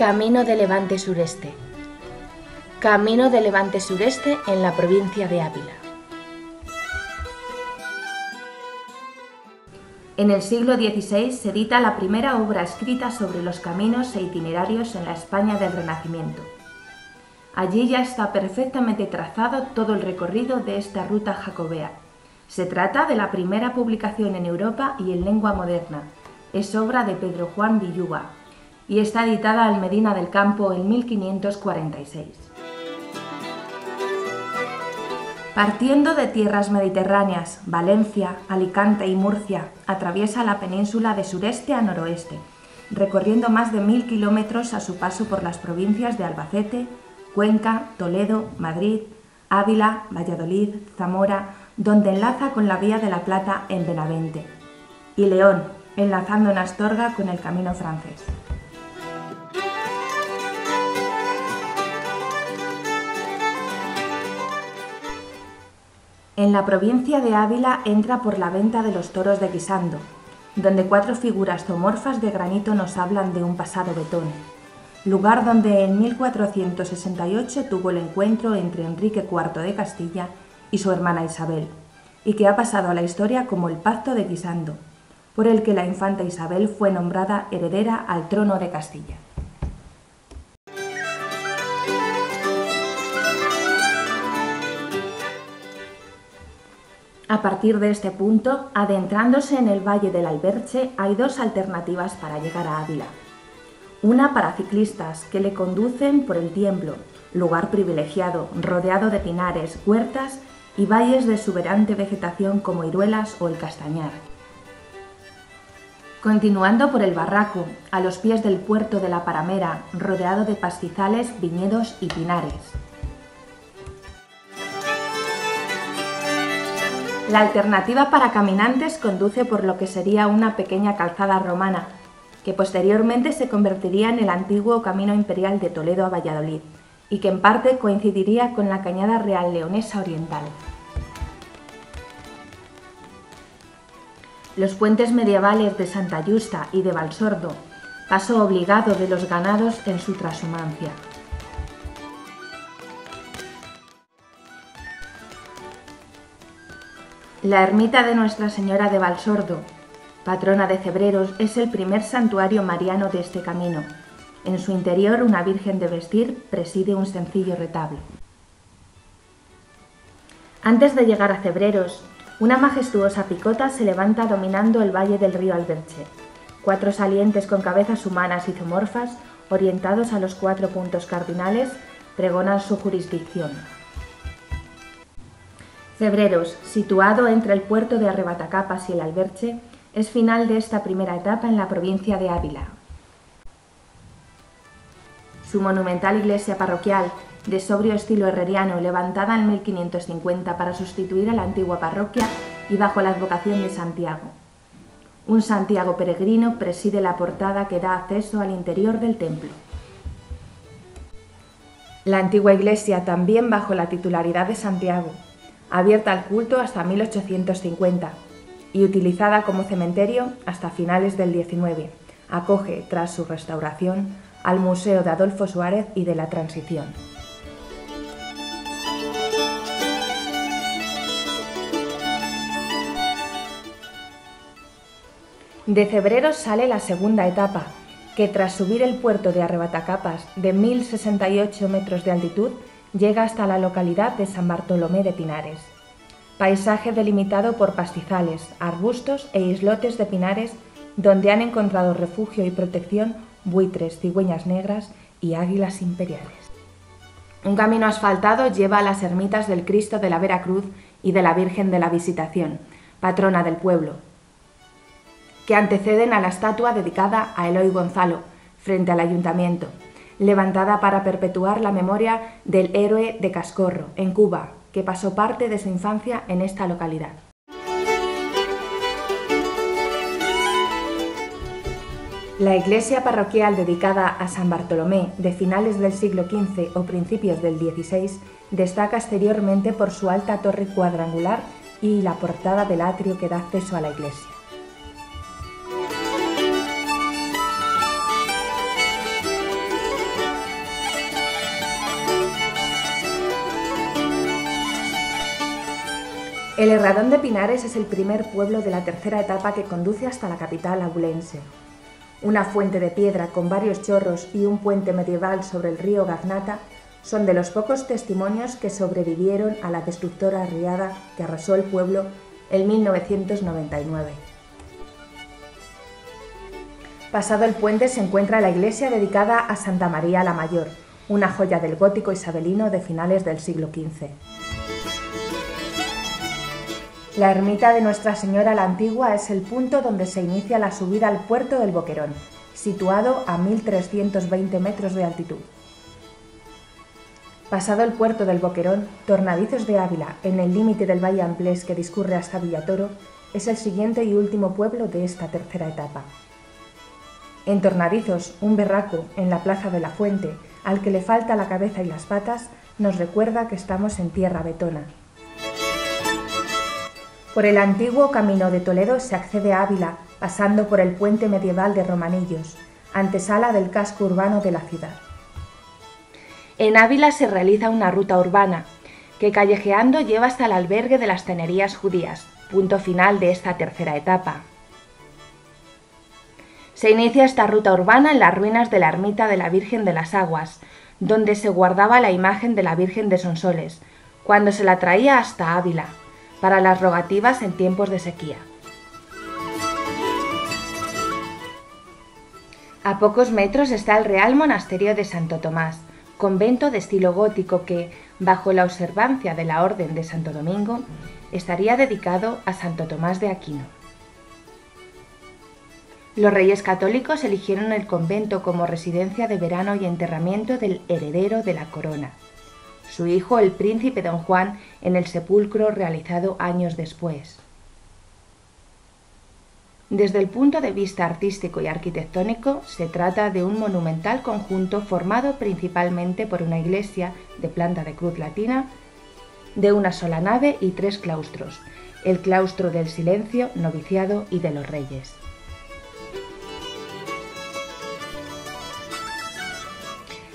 Camino de Levante Sureste. Camino de Levante Sureste en la provincia de Ávila. En el siglo XVI se edita la primera obra escrita sobre los caminos e itinerarios en la España del Renacimiento. Allí ya está perfectamente trazado todo el recorrido de esta ruta jacobea. Se trata de la primera publicación en Europa y en lengua moderna. Es obra de Pedro Juan Villuga y está editada al Medina del Campo en 1546. Partiendo de tierras mediterráneas, Valencia, Alicante y Murcia, atraviesa la península de sureste a noroeste, recorriendo más de 1000 kilómetros a su paso por las provincias de Albacete, Cuenca, Toledo, Madrid, Ávila, Valladolid, Zamora, donde enlaza con la Vía de la Plata en Benavente, y León, enlazando en Astorga con el camino francés. En la provincia de Ávila entra por la venta de los toros de Guisando, donde 4 figuras zoomorfas de granito nos hablan de un pasado vetón, lugar donde en 1468 tuvo el encuentro entre Enrique IV de Castilla y su hermana Isabel, y que ha pasado a la historia como el Pacto de Guisando, por el que la infanta Isabel fue nombrada heredera al trono de Castilla. A partir de este punto, adentrándose en el Valle del Alberche, hay 2 alternativas para llegar a Ávila. Una para ciclistas que le conducen por el Tiemblo, lugar privilegiado, rodeado de pinares, huertas y valles de exuberante vegetación como Iruelas o el Castañar. Continuando por el Barraco, a los pies del puerto de la Paramera, rodeado de pastizales, viñedos y pinares. La alternativa para caminantes conduce por lo que sería una pequeña calzada romana, que posteriormente se convertiría en el antiguo camino imperial de Toledo a Valladolid, y que en parte coincidiría con la cañada real leonesa oriental. Los puentes medievales de Santa Yusta y de Valsordo, paso obligado de los ganados en su trashumancia. La ermita de Nuestra Señora de Valsordo, patrona de Cebreros, es el primer santuario mariano de este camino. En su interior, una Virgen de vestir preside un sencillo retablo. Antes de llegar a Cebreros, una majestuosa picota se levanta dominando el valle del río Alberche. 4 salientes con cabezas humanas y zoomorfas, orientados a los 4 puntos cardinales, pregonan su jurisdicción. Cebreros, situado entre el puerto de Arrebatacapas y el Alberche, es final de esta primera etapa en la provincia de Ávila. Su monumental iglesia parroquial, de sobrio estilo herreriano, levantada en 1550 para sustituir a la antigua parroquia y bajo la advocación de Santiago. Un Santiago peregrino preside la portada que da acceso al interior del templo. La antigua iglesia, también bajo la titularidad de Santiago, abierta al culto hasta 1850 y utilizada como cementerio hasta finales del XIX, acoge, tras su restauración, al Museo de Adolfo Suárez y de la Transición. De Cebreros sale la segunda etapa, que tras subir el puerto de Arrebatacapas de 1068 metros de altitud, llega hasta la localidad de San Bartolomé de Pinares. Paisaje delimitado por pastizales, arbustos e islotes de pinares donde han encontrado refugio y protección buitres, cigüeñas negras y águilas imperiales. Un camino asfaltado lleva a las ermitas del Cristo de la Veracruz y de la Virgen de la Visitación, patrona del pueblo, que anteceden a la estatua dedicada a Eloy Gonzalo, frente al ayuntamiento, levantada para perpetuar la memoria del héroe de Cascorro, en Cuba, que pasó parte de su infancia en esta localidad. La iglesia parroquial dedicada a San Bartolomé, de finales del siglo XV o principios del XVI, destaca exteriormente por su alta torre cuadrangular y la portada del atrio que da acceso a la iglesia. El Herradón de Pinares es el primer pueblo de la tercera etapa que conduce hasta la capital abulense. Una fuente de piedra con varios chorros y un puente medieval sobre el río Gaznata son de los pocos testimonios que sobrevivieron a la destructora riada que arrasó el pueblo en 1999. Pasado el puente se encuentra la iglesia dedicada a Santa María la Mayor, una joya del gótico isabelino de finales del siglo XV. La ermita de Nuestra Señora la Antigua es el punto donde se inicia la subida al puerto del Boquerón, situado a 1320 metros de altitud. Pasado el puerto del Boquerón, Tornadizos de Ávila, en el límite del Valle Amplés que discurre hasta Villatoro, es el siguiente y último pueblo de esta tercera etapa. En Tornadizos, un berraco en la plaza de la Fuente, al que le falta la cabeza y las patas, nos recuerda que estamos en tierra betona. Por el antiguo camino de Toledo se accede a Ávila, pasando por el puente medieval de Romanillos, antesala del casco urbano de la ciudad. En Ávila se realiza una ruta urbana, que callejeando lleva hasta el albergue de las Tenerías Judías, punto final de esta tercera etapa. Se inicia esta ruta urbana en las ruinas de la ermita de la Virgen de las Aguas, donde se guardaba la imagen de la Virgen de Sonsoles, cuando se la traía hasta Ávila, para las rogativas en tiempos de sequía. A pocos metros está el Real Monasterio de Santo Tomás, convento de estilo gótico que, bajo la observancia de la Orden de Santo Domingo, estaría dedicado a Santo Tomás de Aquino. Los reyes católicos eligieron el convento como residencia de verano y enterramiento del heredero de la corona, su hijo el príncipe don Juan, en el sepulcro realizado años después. Desde el punto de vista artístico y arquitectónico, se trata de un monumental conjunto formado principalmente por una iglesia de planta de cruz latina, de una sola nave y 3 claustros, el claustro del Silencio, Noviciado y de los Reyes.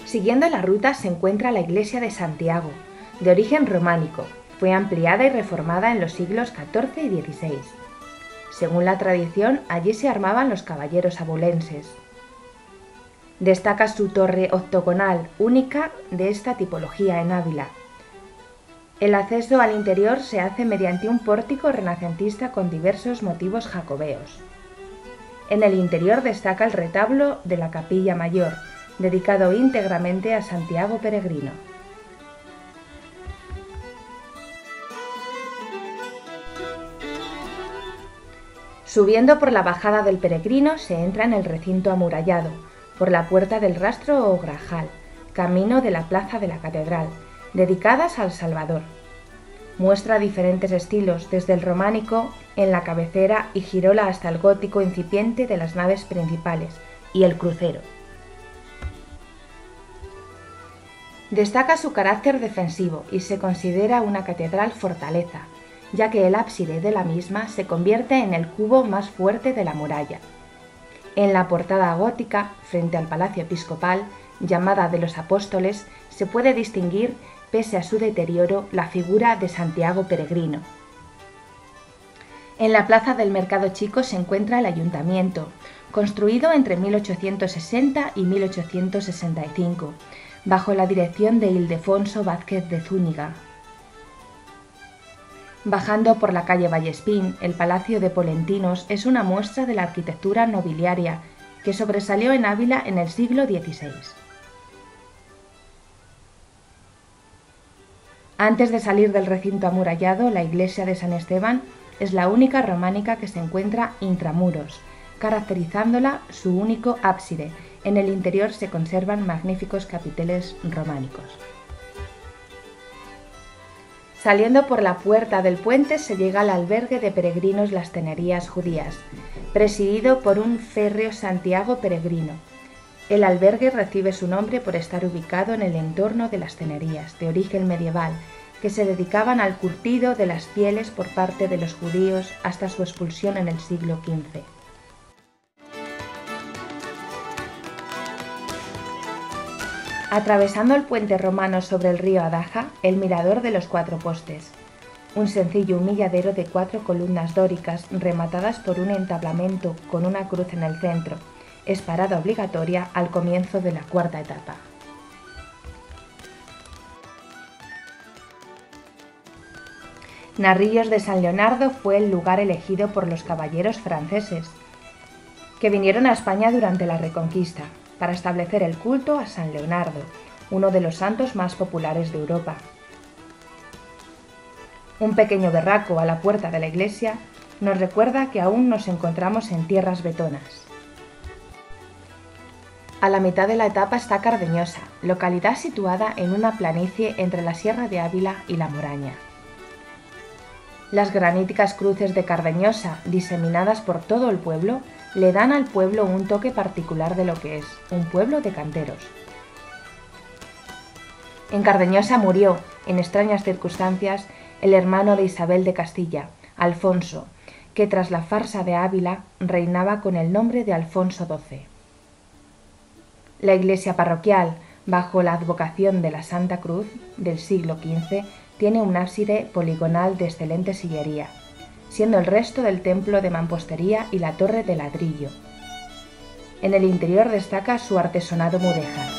Siguiendo la ruta se encuentra la iglesia de Santiago, de origen románico. Fue ampliada y reformada en los siglos XIV y XVI. Según la tradición, allí se armaban los caballeros abulenses. Destaca su torre octogonal, única de esta tipología en Ávila. El acceso al interior se hace mediante un pórtico renacentista con diversos motivos jacobeos. En el interior destaca el retablo de la Capilla Mayor, dedicado íntegramente a Santiago Peregrino. Subiendo por la bajada del Peregrino se entra en el recinto amurallado, por la Puerta del Rastro o Grajal, camino de la Plaza de la Catedral, dedicadas al Salvador. Muestra diferentes estilos, desde el románico en la cabecera y girola hasta el gótico incipiente de las naves principales y el crucero. Destaca su carácter defensivo y se considera una catedral fortaleza, ya que el ábside de la misma se convierte en el cubo más fuerte de la muralla. En la portada gótica, frente al Palacio Episcopal, llamada de los Apóstoles, se puede distinguir, pese a su deterioro, la figura de Santiago Peregrino. En la plaza del Mercado Chico se encuentra el Ayuntamiento, construido entre 1860 y 1865, bajo la dirección de Ildefonso Vázquez de Zúñiga. Bajando por la calle Vallespín, el Palacio de Polentinos es una muestra de la arquitectura nobiliaria que sobresalió en Ávila en el siglo XVI. Antes de salir del recinto amurallado, la iglesia de San Esteban es la única románica que se encuentra intramuros, caracterizándola su único ábside. En el interior se conservan magníficos capiteles románicos. Saliendo por la puerta del puente se llega al albergue de peregrinos Las Tenerías Judías, presidido por un férreo Santiago Peregrino. El albergue recibe su nombre por estar ubicado en el entorno de las tenerías, de origen medieval, que se dedicaban al curtido de las pieles por parte de los judíos hasta su expulsión en el siglo XV. Atravesando el puente romano sobre el río Adaja, el Mirador de los Cuatro Postes. un sencillo humilladero de 4 columnas dóricas rematadas por un entablamento con una cruz en el centro, es parada obligatoria al comienzo de la cuarta etapa. Narrillos de San Leonardo fue el lugar elegido por los caballeros franceses, que vinieron a España durante la Reconquista, para establecer el culto a San Leonardo, uno de los santos más populares de Europa. Un pequeño verraco a la puerta de la iglesia nos recuerda que aún nos encontramos en tierras bretonas. A la mitad de la etapa está Cardeñosa, localidad situada en una planicie entre la Sierra de Ávila y la Moraña. Las graníticas cruces de Cardeñosa, diseminadas por todo el pueblo, le dan al pueblo un toque particular de lo que es un pueblo de canteros. En Cardeñosa murió, en extrañas circunstancias, el hermano de Isabel de Castilla, Alfonso, que tras la farsa de Ávila reinaba con el nombre de Alfonso XII. La iglesia parroquial, bajo la advocación de la Santa Cruz del siglo XV, tiene un ábside poligonal de excelente sillería, siendo el resto del templo de mampostería y la torre de ladrillo. En el interior destaca su artesonado mudéjar.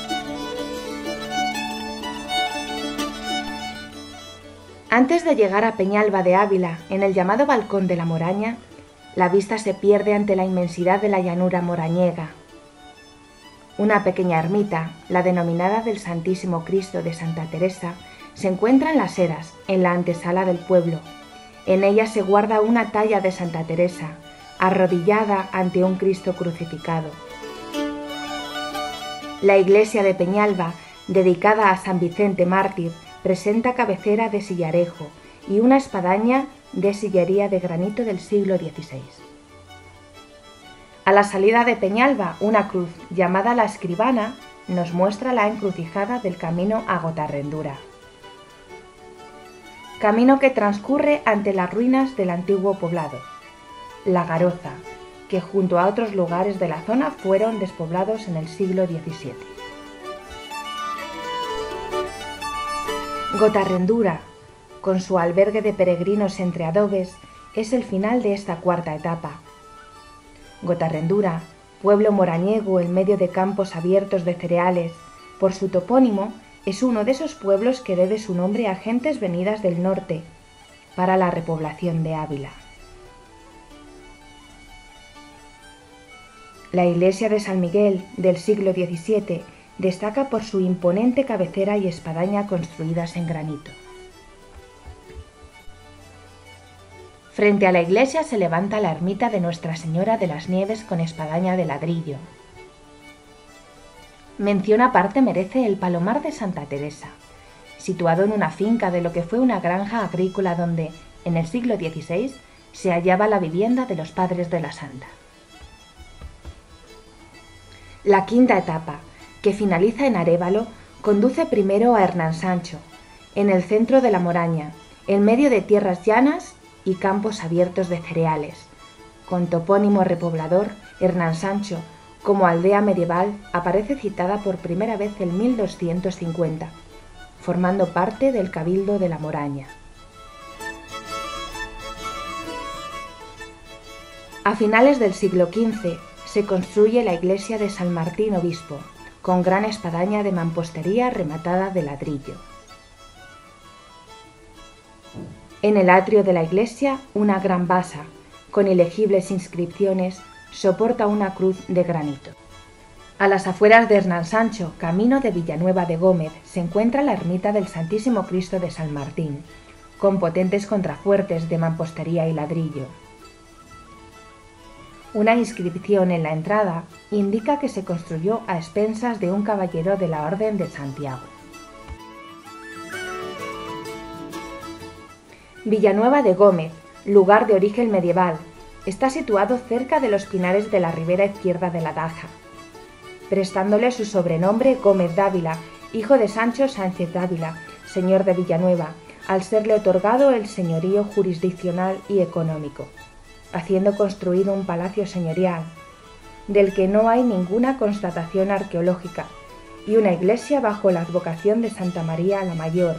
Antes de llegar a Peñalba de Ávila, en el llamado Balcón de la Moraña, la vista se pierde ante la inmensidad de la llanura morañega. Una pequeña ermita, la denominada del Santísimo Cristo de Santa Teresa, se encuentra en las Eras, en la antesala del pueblo. En ella se guarda una talla de Santa Teresa, arrodillada ante un Cristo crucificado. La iglesia de Peñalba, dedicada a San Vicente Mártir, presenta cabecera de sillarejo y una espadaña de sillería de granito del siglo XVI. A la salida de Peñalba, una cruz llamada la Escribana nos muestra la encrucijada del camino a Gotarrendura. Camino que transcurre ante las ruinas del antiguo poblado, La Garoza, que junto a otros lugares de la zona fueron despoblados en el siglo XVII. Gotarrendura, con su albergue de peregrinos entre adobes, es el final de esta cuarta etapa. Gotarrendura, pueblo morañego en medio de campos abiertos de cereales, por su topónimo, es uno de esos pueblos que debe su nombre a gentes venidas del norte para la repoblación de Ávila. La iglesia de San Miguel del siglo XVII destaca por su imponente cabecera y espadaña construidas en granito. Frente a la iglesia se levanta la ermita de Nuestra Señora de las Nieves con espadaña de ladrillo. Mención aparte merece el Palomar de Santa Teresa, situado en una finca de lo que fue una granja agrícola donde, en el siglo XVI, se hallaba la vivienda de los padres de la santa. La quinta etapa, que finaliza en Arévalo, conduce primero a Hernán Sancho, en el centro de la Moraña, en medio de tierras llanas y campos abiertos de cereales. Con topónimo repoblador, Hernán Sancho, como aldea medieval, aparece citada por primera vez en 1250, formando parte del Cabildo de la Moraña. A finales del siglo XV se construye la iglesia de San Martín Obispo, con gran espadaña de mampostería rematada de ladrillo. En el atrio de la iglesia, una gran basa, con ilegibles inscripciones, soporta una cruz de granito. A las afueras de Hernán Sancho, camino de Villanueva de Gómez, se encuentra la ermita del Santísimo Cristo de San Martín, con potentes contrafuertes de mampostería y ladrillo. Una inscripción en la entrada indica que se construyó a expensas de un caballero de la Orden de Santiago. Villanueva de Gómez, lugar de origen medieval, está situado cerca de los pinares de la ribera izquierda de la Daja, prestándole su sobrenombre Gómez Dávila, hijo de Sancho Sánchez Dávila, señor de Villanueva, al serle otorgado el señorío jurisdiccional y económico, haciendo construido un palacio señorial, del que no hay ninguna constatación arqueológica, y una iglesia bajo la advocación de Santa María la Mayor,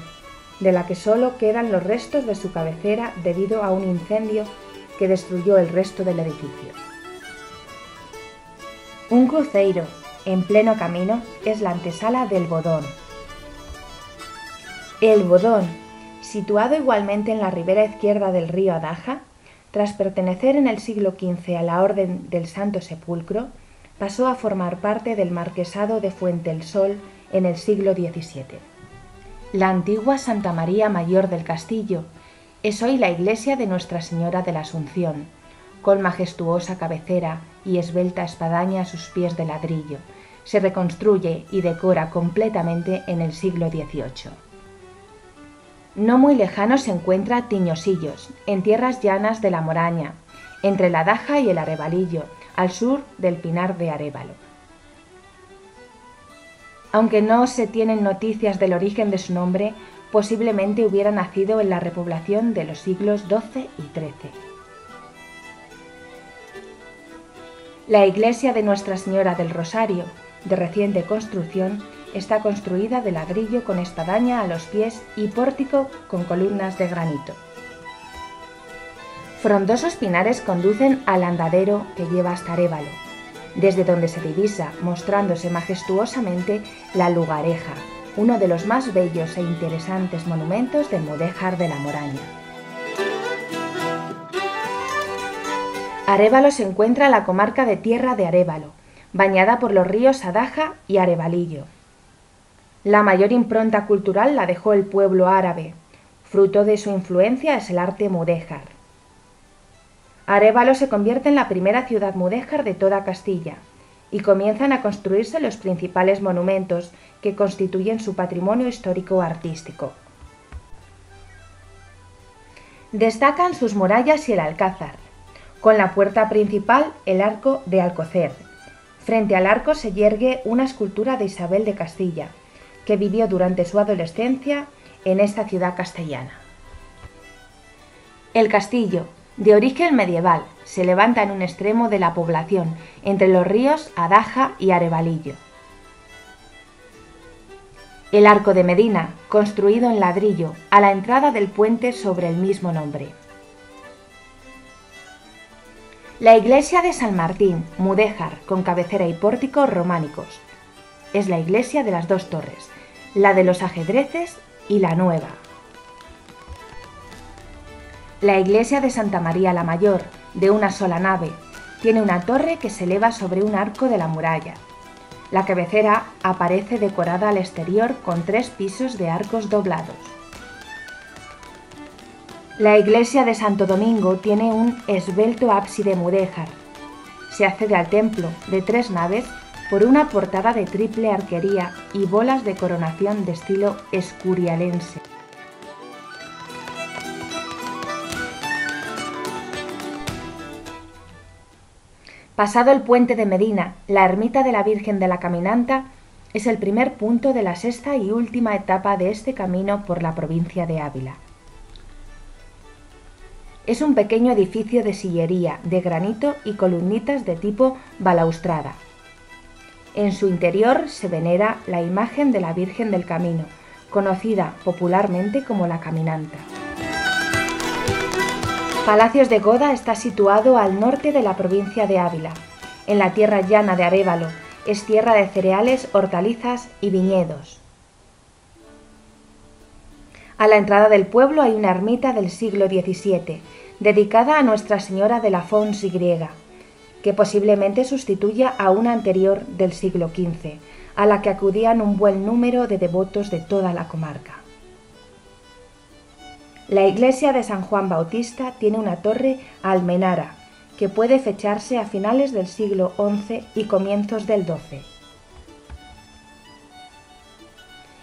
de la que solo quedan los restos de su cabecera debido a un incendio que destruyó el resto del edificio. Un cruceiro, en pleno camino, es la antesala del Bodón. El Bodón, situado igualmente en la ribera izquierda del río Adaja, tras pertenecer en el siglo XV a la Orden del Santo Sepulcro, pasó a formar parte del marquesado de Fuente el Sol en el siglo XVII. La antigua Santa María Mayor del Castillo es hoy la iglesia de Nuestra Señora de la Asunción, con majestuosa cabecera y esbelta espadaña a sus pies de ladrillo. Se reconstruye y decora completamente en el siglo XVIII. No muy lejano se encuentra Tiñosillos, en tierras llanas de la Moraña, entre la Daja y el Arevalillo, al sur del Pinar de Arévalo. Aunque no se tienen noticias del origen de su nombre, posiblemente hubiera nacido en la repoblación de los siglos XII y XIII. La iglesia de Nuestra Señora del Rosario, de reciente construcción, está construida de ladrillo con espadaña a los pies y pórtico con columnas de granito. Frondosos pinares conducen al andadero que lleva hasta Arévalo, desde donde se divisa, mostrándose majestuosamente, la Lugareja, uno de los más bellos e interesantes monumentos del mudéjar de la Moraña. Arévalo se encuentra en la comarca de Tierra de Arévalo, bañada por los ríos Adaja y Arevalillo. La mayor impronta cultural la dejó el pueblo árabe. Fruto de su influencia es el arte mudéjar. Arévalo se convierte en la primera ciudad mudéjar de toda Castilla y comienzan a construirse los principales monumentos que constituyen su patrimonio histórico-artístico. Destacan sus murallas y el alcázar, con la puerta principal el arco de Alcocer. Frente al arco se yergue una escultura de Isabel de Castilla, que vivió durante su adolescencia en esta ciudad castellana. El castillo, de origen medieval, se levanta en un extremo de la población, entre los ríos Adaja y Arevalillo. El arco de Medina, construido en ladrillo, a la entrada del puente sobre el mismo nombre. La iglesia de San Martín, mudéjar, con cabecera y pórtico románicos. Es la iglesia de las dos torres, la de los ajedreces y la nueva. La iglesia de Santa María la Mayor, de una sola nave, tiene una torre que se eleva sobre un arco de la muralla. La cabecera aparece decorada al exterior con 3 pisos de arcos doblados. La iglesia de Santo Domingo tiene un esbelto ábside mudéjar. Se accede al templo, de 3 naves, por una portada de triple arquería y bolas de coronación de estilo escurialense. Pasado el puente de Medina, la ermita de la Virgen de la Caminanta es el primer punto de la 6ª y última etapa de este camino por la provincia de Ávila. Es un pequeño edificio de sillería, de granito y columnitas de tipo balaustrada. En su interior se venera la imagen de la Virgen del Camino, conocida popularmente como la Caminanta. Palacios de Goda está situado al norte de la provincia de Ávila, en la tierra llana de Arévalo. Es tierra de cereales, hortalizas y viñedos. A la entrada del pueblo hay una ermita del siglo XVII, dedicada a Nuestra Señora de la Fons y, que posiblemente sustituya a una anterior del siglo XV, a la que acudían un buen número de devotos de toda la comarca. La iglesia de San Juan Bautista tiene una torre almenara, que puede fecharse a finales del siglo XI y comienzos del XII.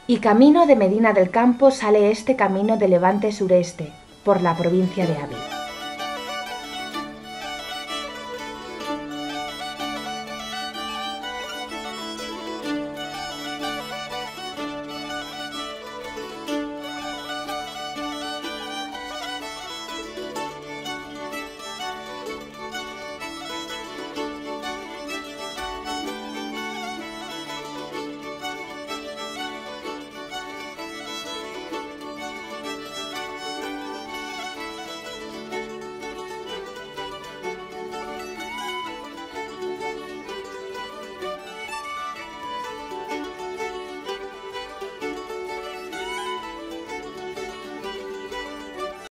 Y camino de Medina del Campo sale este camino de levante sureste, por la provincia de Ávila.